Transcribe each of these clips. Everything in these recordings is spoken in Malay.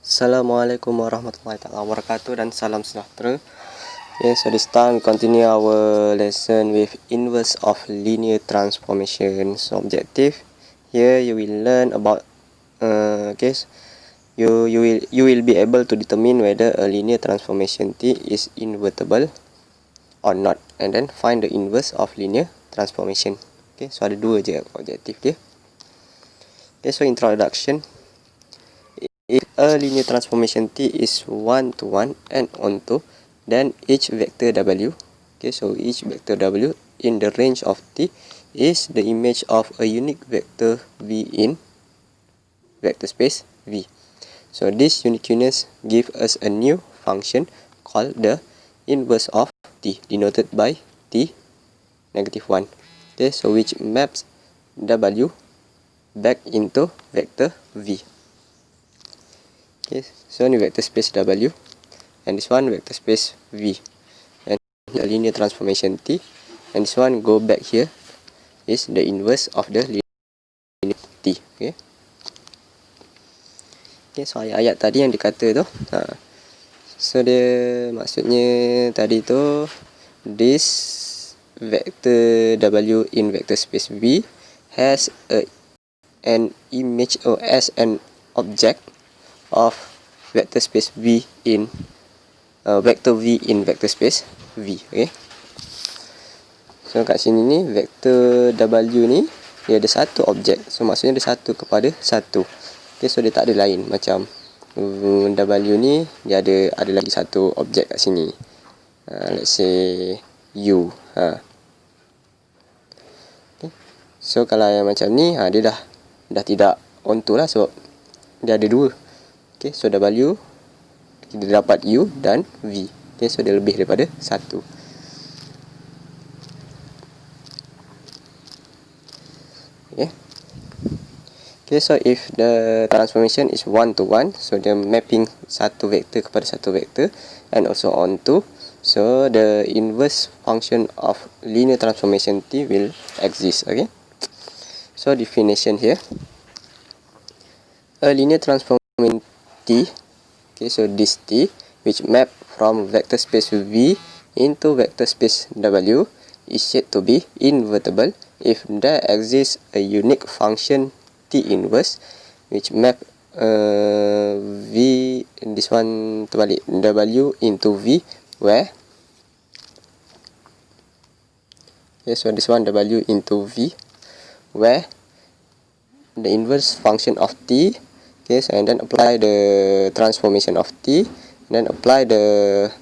Assalamualaikum warahmatullahi wabarakatuh dan salam sejahtera. Okay, so this time we continue our lesson with inverse of linear transformations objective. Here you will learn about you will be able to determine whether a linear transformation T is invertible or not, and then find the inverse of linear transformation. Okay, so ada dua je objektif dia. Okay, so introduction. If a linear transformation T is 1 to 1 and onto, then each vector W, okay, so each vector W in the range of T is the image of a unique vector V in vector space V. So this uniqueness gives us a new function called the inverse of T, denoted by T negative 1. Okay, so which maps W back into vector V. Okay, so ini vector space W and this one vector space V, and a linear transformation T, and this one go back here is the inverse of the linear T. Okay, so ayat-ayat tadi yang dikata tu, so dia maksudnya tadi tu, this vector W in vector space V has an image or as an object of vector space V in vector V in vector space V. Okay, so kat sini ni vector W ni dia ada satu objek, so maksudnya dia satu kepada satu. Okay, so dia tak ada lain. Macam W ni dia ada lagi satu objek kat sini, let's say U. Okay, so kalau yang macam ni dia dah tidak onto lah, sebab dia ada dua. Okay, so W kita dapat U dan V. Okay, so dia lebih daripada satu. Okay. Okay, so if the transformation is 1 to 1, so dia mapping satu vektor kepada satu vektor and also onto, so the inverse function of linear transformation T will exist. Okay, so definition here, a linear transformation T, okay, so this T which map from vector space V into vector space W is said to be invertible if there exists a unique function T inverse which map V, this one terbalik, W into V, where, okay, so this one W into V, where the inverse function of T. Okay, so and then apply the transformation of T, and then apply the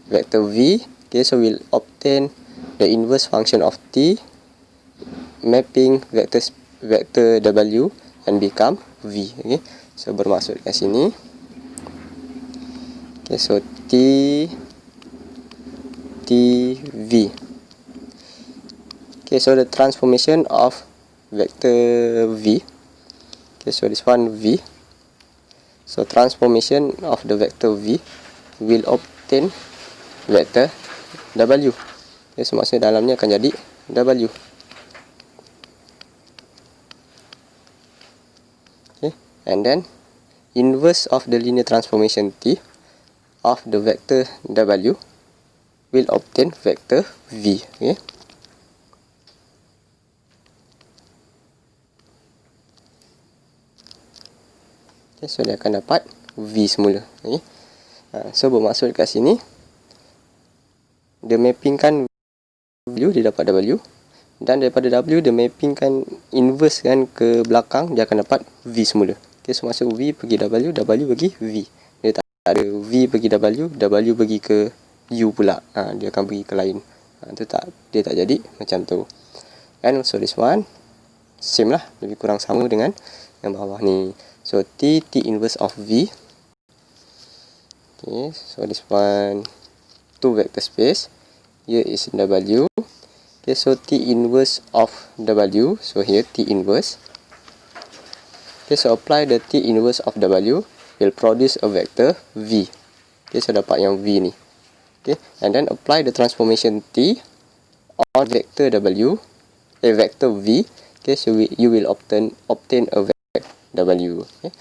vector V. Okay, so we'll obtain the inverse function of T mapping vector W and become V. Okay, so bermaksud kat sini, okay, so T V. Okay, so the transformation of vector V, okay, so this one V, so transformation of the vector V will obtain vector W. Okay, so maksudnya dalamnya akan jadi W. Okay, and then inverse of the linear transformation T of the vector W will obtain vector V. Okay, okay, so dia akan dapat V semula. Okay, so bermaksud kat sini, dia mappingkan W, dia dapat W, dan daripada W dia mappingkan inverse kan ke belakang, dia akan dapat V semula. Okay, so masuk V pergi W, W pergi V. Dia tak ada V pergi W, W pergi ke U pula, dia akan pergi ke lain. Dia tak jadi macam tu. And so this one same lah, lebih kurang sama dengan yang bawah ni. So T inverse of V. Okay, so this one two vector space, here is W. Okay, so T inverse of W, so here T inverse. Okay, so apply the T inverse of W will produce a vector V. Okay, so dapat yang V ni. Okay, and then apply the transformation T on vector W, vector V. Okay, so you will obtain a vector W. Okay,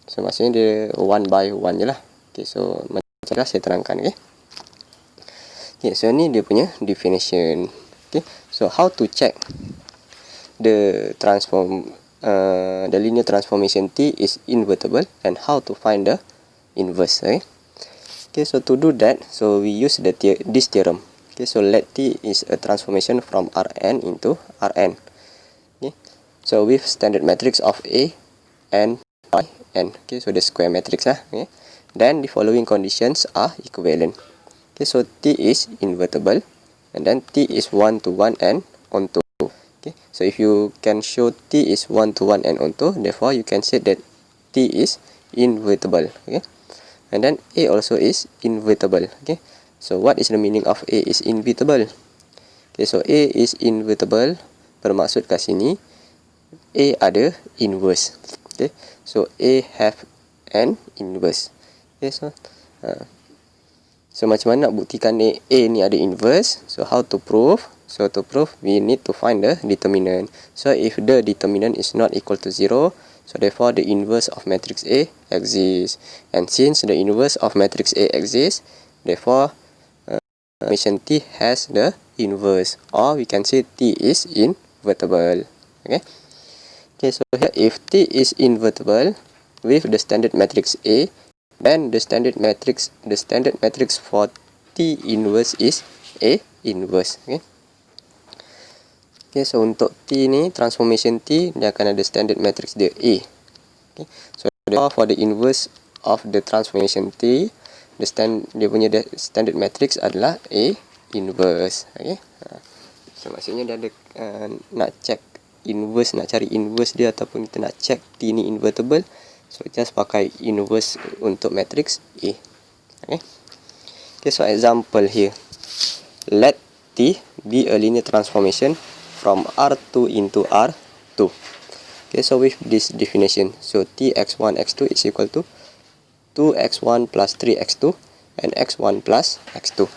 So maksudnya dia 1 by 1 je lah. Okay, so macam lah saya terangkan. Okay. Okay, so ni dia punya definition. Okay, so how to check the linear transformation T is invertible and how to find the inverse. Okay. Okay, so to do that, so we use this theorem. Okay, so let T is a transformation from Rn into Rn. Okay, so with standard matrix of A and by n. Okay, so the square matrix lah. Okay, then the following conditions are equivalent. Okay, so T is invertible and then T is 1 to 1 and onto. Okay, so if you can show T is 1 to 1 and onto, therefore you can say that T is invertible. Okay, and then A also is invertible. Okay, so what is the meaning of A is invertible? Okay, so A is invertible bermaksud kat sini A ada inverse. Okay, so A have an inverse. Okay, so macam mana nak buktikan A ni ada inverse? So how to prove? So to prove, we need to find the determinant. So if the determinant is not equal to 0, so therefore the inverse of matrix A exists. And since the inverse of matrix A exists, therefore transformation T has the inverse, or we can say T is invertible. Okay. Okay, so here if T is invertible with the standard matrix A, then the standard matrix for T inverse is A inverse. Okay. Okay, so untuk T ni, transformation T, dia akan ada standard matrix dia A. Okay, so for the inverse of the transformation T, dia punya standard matrix adalah A inverse. Okay, so maksudnya dia ada nak check inverse, nak cari inverse dia ataupun kita nak check T ni invertible, so just pakai inverse untuk matrix A. Okay. Okay, so example here, let T be a linear transformation from R2 into R2. Okay, so with this definition, so Tx1 x2 is equal to 2x1 plus 3x2 and x1 plus x2.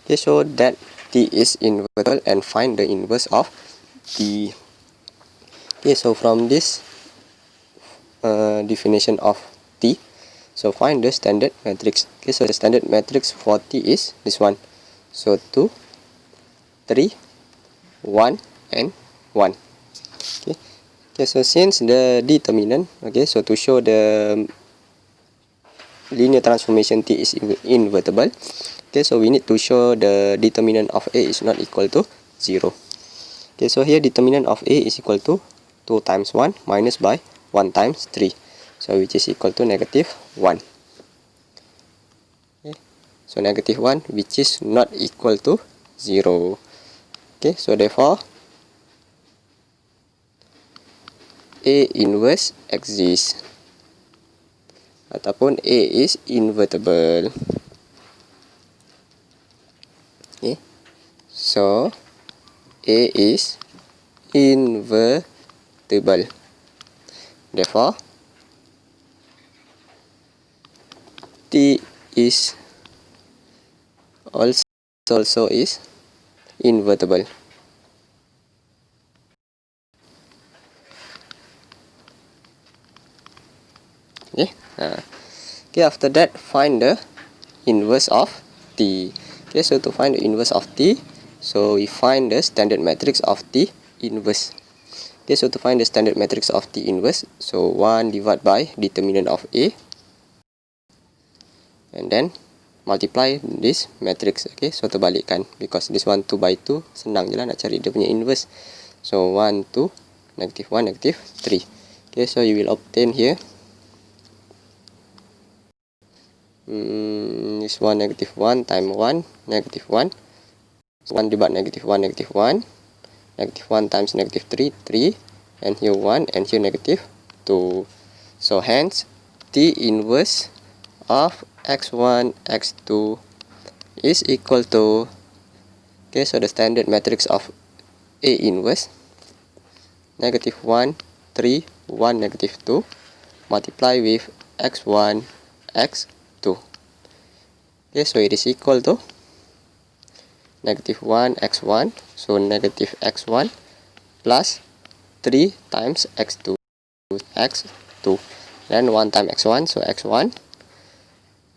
Okay, so that T is invertible and find the inverse of T. Okay, so from this definition of T, so find the standard matrix. Okay, so the standard matrix for T is this one. So 2, 3, 1 and 1. Okay. Okay, so since the determinant, okay, so to show the linear transformation T is invertible, okay, so we need to show the determinant of A is not equal to 0. Okay, so here determinant of A is equal to 2 times 1 minus by 1 times 3, so which is equal to negative 1. Okay, so negative 1 which is not equal to 0. Okay, so therefore A inverse exists ataupun A is invertible. Okay, so A is invertible. Therefore T is also is invertible. Okay. Okay, after that find the inverse of T. Okay, so to find the inverse of T, so we find the standard matrix of T inverse. Okay, so to find the standard matrix of T inverse, so 1 divided by determinant of A and then multiply this matrix. Okay, so terbalikkan because this one 2 by 2 senang je lah nak cari dia punya inverse. So 1, 2, negative 1, negative 3. Okay, so you will obtain here this one negative 1 times 1, negative 1. So 1 divided negative 1, negative 1. Negative 1 times negative 3, 3. And here 1 and here negative 2. So hence T inverse of x1, x2 is equal to, okay, so the standard matrix of A inverse, negative 1, 3, 1, negative 2, multiply with x1, x2. Okay, so it is equal to negative 1, x1, so negative x1 plus 3 times x2, x2. then 1 times x1, so x1,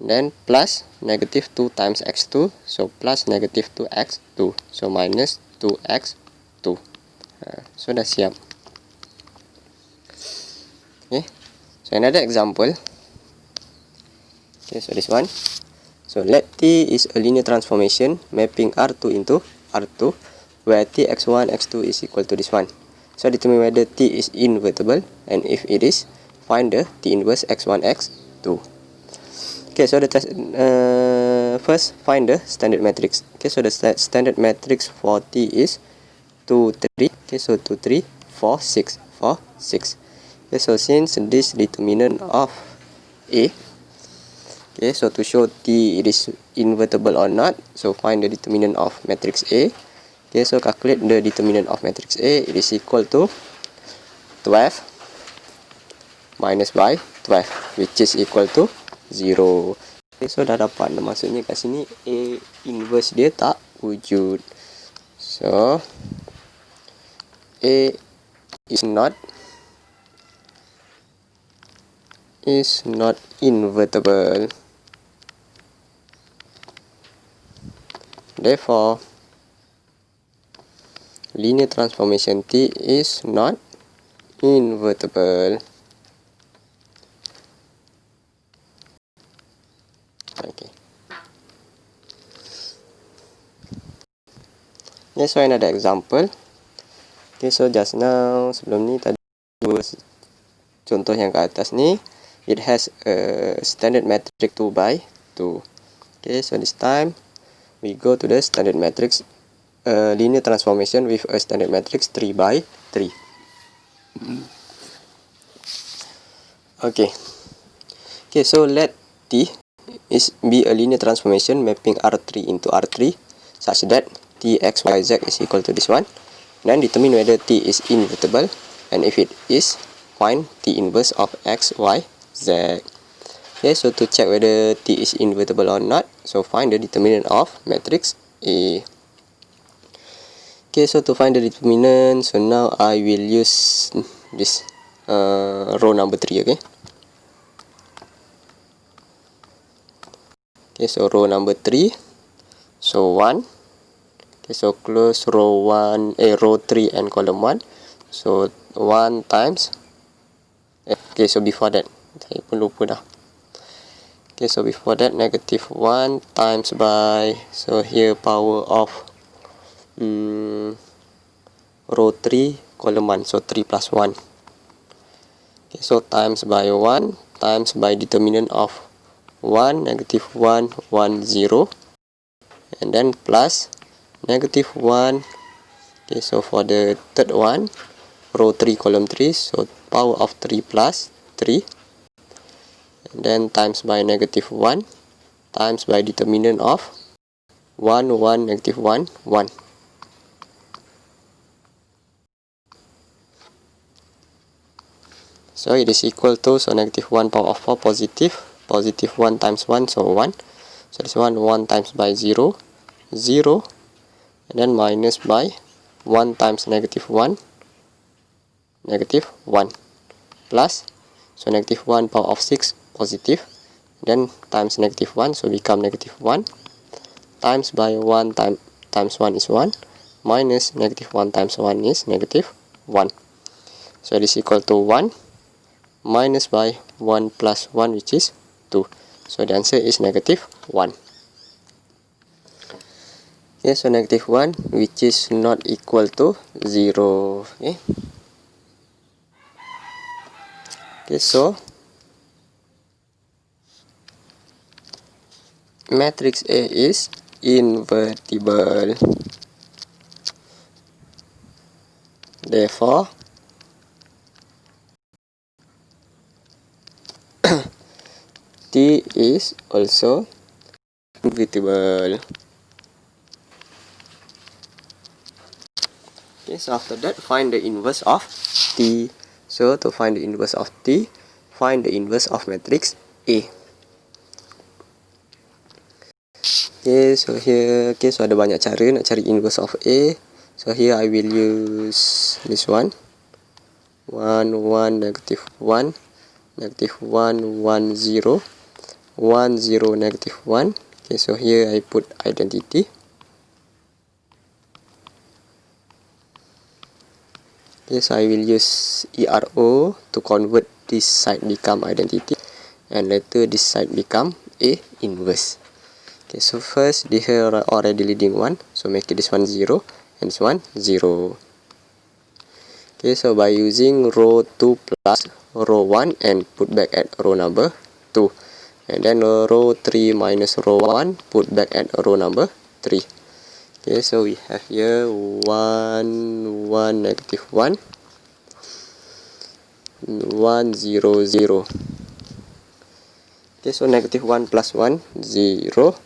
then plus negative 2 times x2, so plus negative 2x2, so minus 2x2. So dah siap. Okay, so another example. Okay, so this one. So let T is a linear transformation mapping R2 into R2, where T x1, x2 is equal to this one. So determine whether T is invertible, and if it is, find the T inverse x1, x2. Okay, so the first find the standard matrix. Okay, so the standard matrix for T is 2, 3. Okay, so 2, 3, 4, 6, 4, 6. Okay, so since this determinant of A, okay, so to show T it is invertible or not, so find the determinant of matrix A. Okay, so calculate the determinant of matrix A. It is equal to 12 minus by 12, which is equal to 0. Okay, so dah dapat. Maksudnya kat sini A inverse dia tak wujud. So A is not invertible. Therefore, linear transformation T is not invertible. Okay. Okay, so another example. Okay, so just now, sebelum ni tadi contoh yang ke atas ni, it has a standard matrix 2 by 2. Okay, so this time we go to the standard matrix linear transformation with a standard matrix 3 by 3. Okay. Okay, so let T be a linear transformation mapping R3 into R3 such that T x y z is equal to this one. Then determine whether T is invertible, and if it is, find T inverse of x, y, z. Okay, so to check whether T is invertible or not, so find the determinant of matrix A. Okay, so to find the determinant, so now I will use this row number 3. Okay. Okay, so row number 3. So 1. Okay, so close row 1, row 3 and column 1. So 1 times. Okay, so before that, saya pun lupa dah. Okay, so before that, negative 1 times by, so here power of row 3, column 1, so 3 plus 1. Okay, so times by 1, times by determinant of 1, negative 1, 1, 0. And then plus negative 1. Okay, so for the third one, row 3, column 3, so power of 3 plus 3. And then times by negative 1, times by determinant of 1, 1, negative 1, 1. So it is equal to, so negative 1 power of 4 positive, positive 1 times 1, so 1. So this one, 1 times by 0, 0. And then minus by 1 times negative 1, negative 1. Plus, so negative 1 power of 6, positive. Then times negative 1, so become negative 1. Times by 1 times 1 is 1. Minus negative 1 times 1 is negative 1. So it is equal to 1. Minus by 1 plus 1, which is 2. So the answer is negative 1. Okay, so negative 1, which is not equal to 0. Okay. Okay, so matrix A is invertible. Therefore, T is also invertible. Okay, so after that, find the inverse of T. So to find the inverse of T, find the inverse of matrix A. Okay, so here, okay, so ada banyak cara nak cari inverse of A. So here I will use this one. 1, 1, negative 1. negative 1, 1, 0, 1, 0, negative 1. Okay, so here I put identity. Okay, so I will use ERO to convert this side become identity, and later this side become a inverse. Okay, so first they here already leading 1, so make it this one 0 and this one 0. Okay, so by using row 2 plus row 1 and put back at row number 2, and then row 3 minus row 1 put back at row number 3. Okay, so we have here 1, 1, negative 1, 1, 0, 0. Okay, so negative 1 plus 1, 0,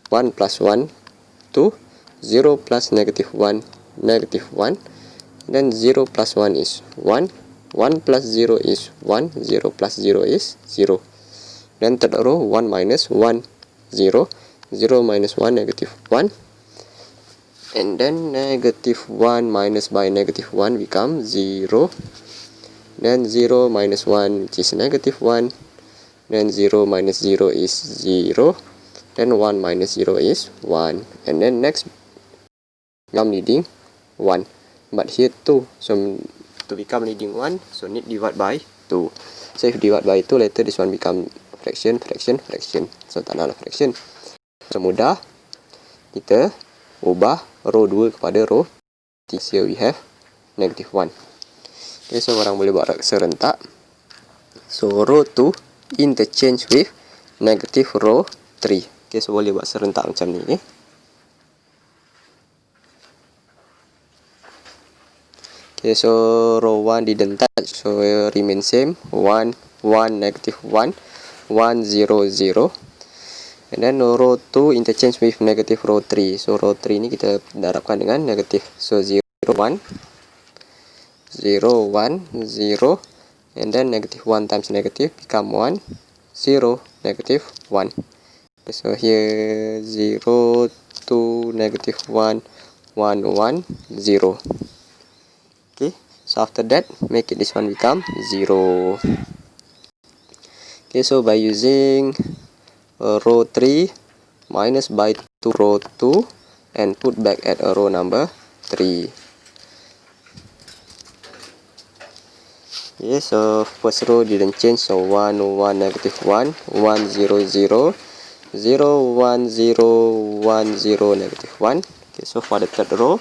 1 plus 1, 2, 0 plus negative 1, negative 1, then 0 plus 1 is 1, 1 plus 0 is 1, 0 plus 0 is 0. Then third row, 1 minus 1, 0, 0 minus 1, negative 1. And then negative 1 minus by negative 1 become 0. Then 0 minus 1, which is negative 1. Then 0 minus 0 is 0. Then 1 minus 0 is 1. And then next become leading 1. But here 2. So to become leading 1, so need divide by 2. So if divide by 2, later this one become fraction, fraction, fraction. So tak naklah fraction. So mudah kita ubah row 2 kepada row 3. Here we have negative 1. Okay, so orang boleh buat serentak. So row 2 interchange with negative row 3. Okay, so boleh buat serentak macam ni. Okay. Okay, so row 1 didn't touch, so remain same. 1, 1, negative 1, 1, 0, 0. And then row 2 interchange with negative row 3. So row 3 ni kita darabkan dengan negatif. So 0, 1, 0, 1, 0. And then negative 1 times negative become 1, 0, negative 1. Okay, so here 0, 2, negative 1, 1, 1, 0. Okay, so after that make it this one become 0. Okay, so by using row 3 minus by 2 row 2 and put back at row number 3. Okay, so first row didn't change, so 1, 1, negative 1, 1, 0, 0, 0, 1, 0, 1, 0, negative 1. Okay, so for the third row,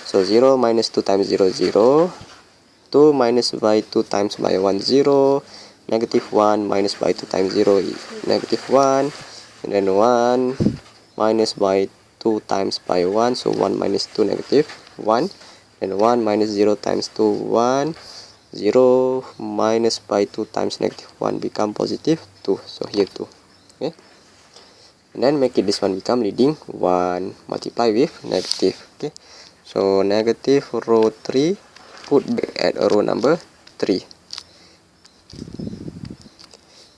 so 0 minus 2 times 0, 0, 2 minus by 2 times by 1, 0, negative 1 minus by 2 times 0 is negative 1, and then 1 minus by 2 times by 1, so 1 minus 2, negative 1, and 1 minus 0 times 2, 1, 0 minus by 2 times negative 1 become positive 2, so here 2. Okay, and then make it this one become leading 1, multiply with negative. Okay, so negative row 3 put back at row number 3.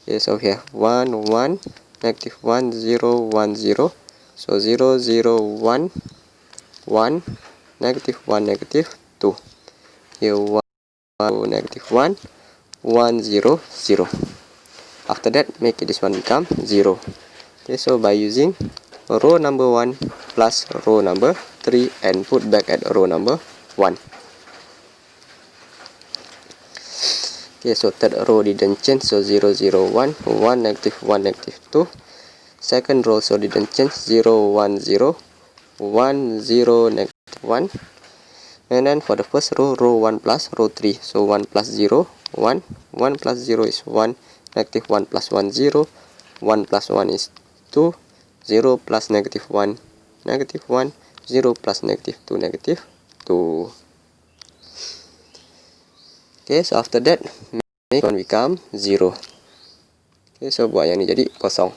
Okay, so we have 1, 1, negative 1, 0, 1, 0. So 0, 0, 1, 1, negative 1, negative 2. Here 1, negative 1, 1, 0, 0. After that, make it this one become 0. Okay, so by using row number 1 plus row number 3 and put back at row number 1. Okay, so third row didn't change, so 0, 0, 1, 1, negative 1, negative 2. Second row so didn't change, 0, 1, 0, 1, 0, negative 1. And then for the first row, row 1 plus row 3. So 1 plus 0, 1, 1 plus 0 is 1, negative 1 plus 1, 0, 1 plus 1 is 2, 0 plus negative 1, negative 1, 0 plus negative 2, negative 2. Okay, so after that, make one become 0. Okay, so buat yang ni jadi kosong.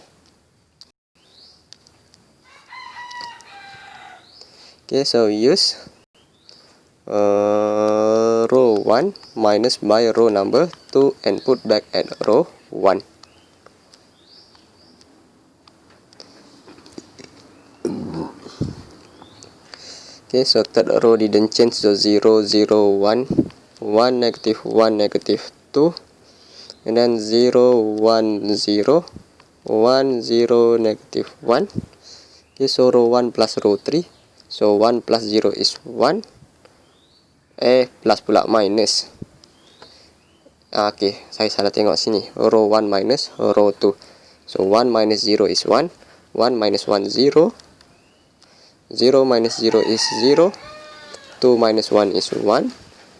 Okay, so use row 1 minus by row number 2 and put back at row 1. Okay, so third row didn't change, so 0, 0, 1, 1, negative 1, negative 2, and then 0 1 0 1 0 negative 1. Okay, so row 1 plus row 3, so 1 plus 0 is 1, plus pula minus. Okay, saya salah tengok sini, row 1 minus row 2, so 1 minus 0 is 1, 1 minus 1 0, 0 minus 0 is 0, 2 minus 1 is 1,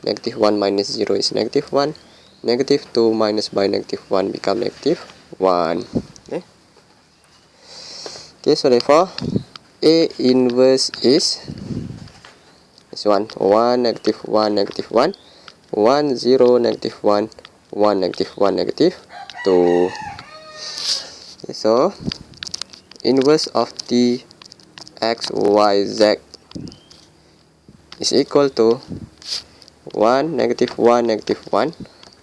negative 1 minus 0 is negative 1, negative 2 minus by negative 1 become negative 1. Okay, so therefore A inverse is this one, 1 negative 1 negative 1, 1 0 negative 1, 1 negative 1 negative 2. Okay, so inverse of the x y z is equal to 1 negative 1 negative 1,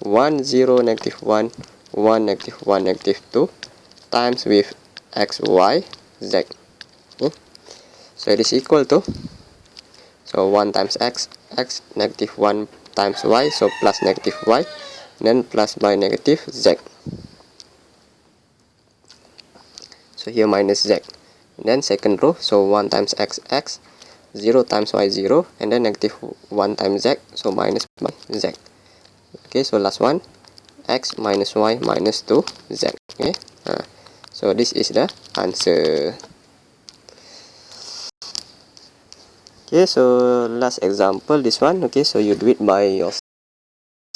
1 0 negative 1, 1 negative 1 negative 2 times with x y z. Okay. So it is equal to, so 1 times x, x negative 1 times y, so plus negative y, then plus by negative z. So here minus z. And then second row, so 1 times x, x, 0 times y 0, and then negative 1 times z, so minus by z. Okay, so last one, x minus y minus 2z. Okay, so this is the answer. Okay, so last example, this one. Okay, so you do it by yourself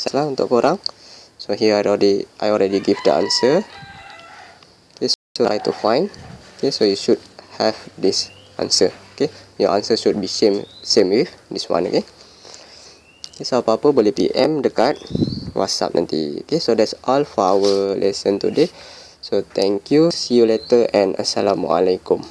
lah untuk korang. So here I already give the answer. Okay, so try to find. Okay, so you should have this answer. Okay, your answer should be same with this one. Okay, so apa-apa boleh PM dekat WhatsApp nanti. Okay, so that's all for our lesson today. So thank you, see you later, and Assalamualaikum.